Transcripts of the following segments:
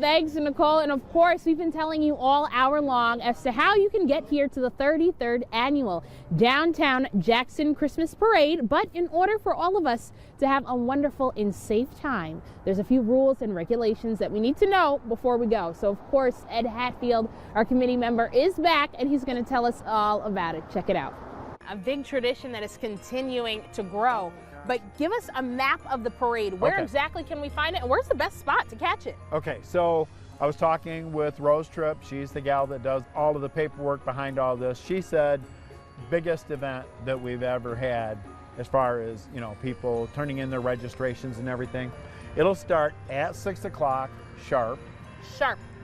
Thanks, Nicole. And of course, we've been telling you all hour long as to how you can get here to the 33rd annual Downtown Jackson Christmas Parade. But in order for all of us to have a wonderful and safe time, there's a few rules and regulations that we need to know before we go. So of course, Ed Hatfield, our committee member, is back and he's going to tell us all about it. Check it out. A big tradition that is continuing to grow. But give us a map of the parade. Where exactly can we find it, and where's the best spot to catch it? Okay, so I was talking with Rose Tripp. She's the gal that does all of the paperwork behind all this. She said biggest event that we've ever had as far as, you know, people turning in their registrations and everything. It'll start at 6 o'clock sharp.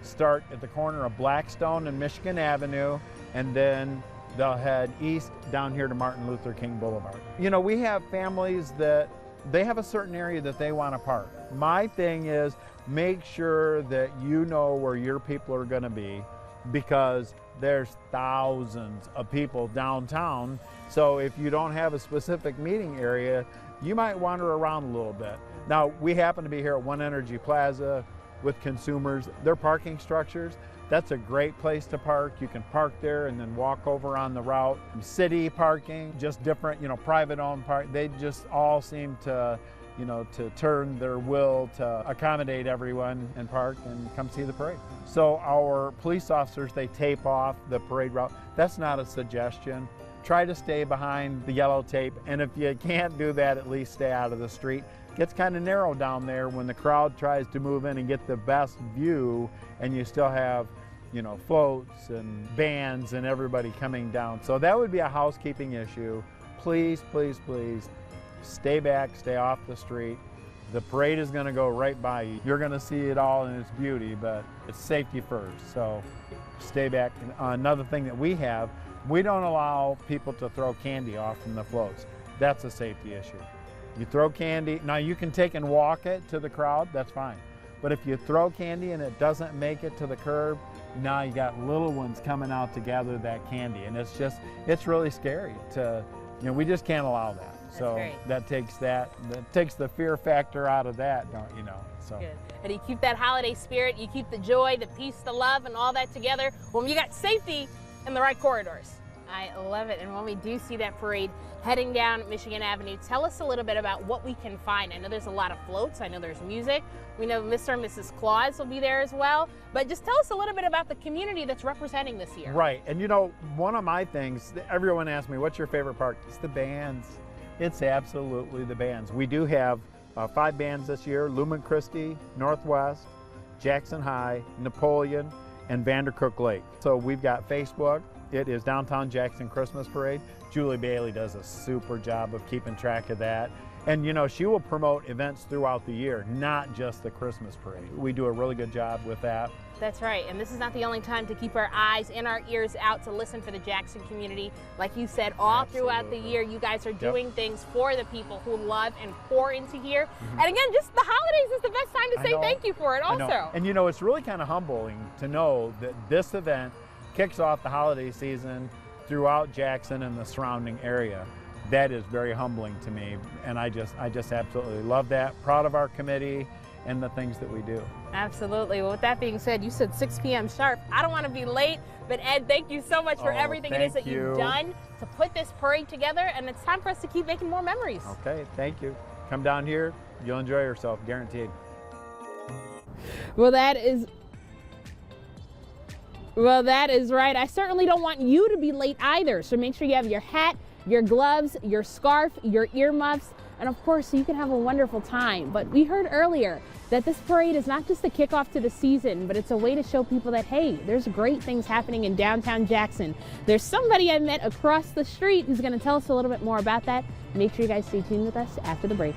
Start at the corner of Blackstone and Michigan Avenue, and then they'll head east down here to Martin Luther King Boulevard. You know, we have families that they have a certain area that they want to park. My thing is make sure that you know where your people are going to be, because there's thousands of people downtown. So if you don't have a specific meeting area, you might wander around a little bit. Now, we happen to be here at One Energy Plaza with consumers. Their parking structures, that's a great place to park. You can park there and then walk over on the route. City parking, just different, you know, private owned park. They just all seem to, you know, to turn their will to accommodate everyone and park and come see the parade. So our police officers, they tape off the parade route. That's not a suggestion. Try to stay behind the yellow tape, and if you can't do that, at least stay out of the street. It gets kind of narrow down there when the crowd tries to move in and get the best view, and you still have, you know, floats and bands and everybody coming down. So that would be a housekeeping issue. Please, please, please stay back, stay off the street. The parade is going to go right by you. You're going to see it all in its beauty, but it's safety first, so stay back. Another thing that we have, we don't allow people to throw candy off from the floats. That's a safety issue. You throw candy, now you can take and walk it to the crowd, that's fine. But if you throw candy and it doesn't make it to the curb, now you got little ones coming out to gather that candy. And it's just, it's really scary to, you know, we just can't allow that. So that takes the fear factor out of that, don't you know? So. Good. And you keep that holiday spirit, you keep the joy, the peace, the love, and all that together when you got safety in the right corridors. I love it. And when we do see that parade heading down Michigan Avenue, tell us a little bit about what we can find. I know there's a lot of floats. I know there's music. We know Mr. and Mrs. Claus will be there as well. But just tell us a little bit about the community that's representing this year. Right. And you know, one of my things, everyone asks me, what's your favorite part? It's the bands. It's absolutely the bands. We do have 5 bands this year: Lumen Christi, Northwest, Jackson High, Napoleon, and Vandercook Lake. So we've got Facebook. It is Downtown Jackson Christmas Parade. Julie Bailey does a super job of keeping track of that. And you know, she will promote events throughout the year, not just the Christmas parade. We do a really good job with that. That's right, and this is not the only time to keep our eyes and our ears out to listen for the Jackson community. Like you said, all throughout the year, you guys are doing things for the people who love and pour into here. And again, just the holidays is the best time to say thank you for it also. And you know, it's really kind of humbling to know that this event kicks off the holiday season throughout Jackson and the surrounding area. That is very humbling to me, and I just absolutely love that. Proud of our committee and the things that we do. Absolutely. Well, with that being said, you said 6 p.m. sharp. I don't want to be late, but Ed, thank you so much for everything it is that you've done to put this parade together, and it's time for us to keep making more memories. Okay, thank you. Come down here, you'll enjoy yourself, guaranteed. Well, that is right. I certainly don't want you to be late either, so make sure you have your hat, your gloves, your scarf, your earmuffs, and of course, so you can have a wonderful time. But we heard earlier that this parade is not just a kickoff to the season, but it's a way to show people that, hey, there's great things happening in downtown Jackson. There's somebody I met across the street who's going to tell us a little bit more about that. Make sure you guys stay tuned with us after the break.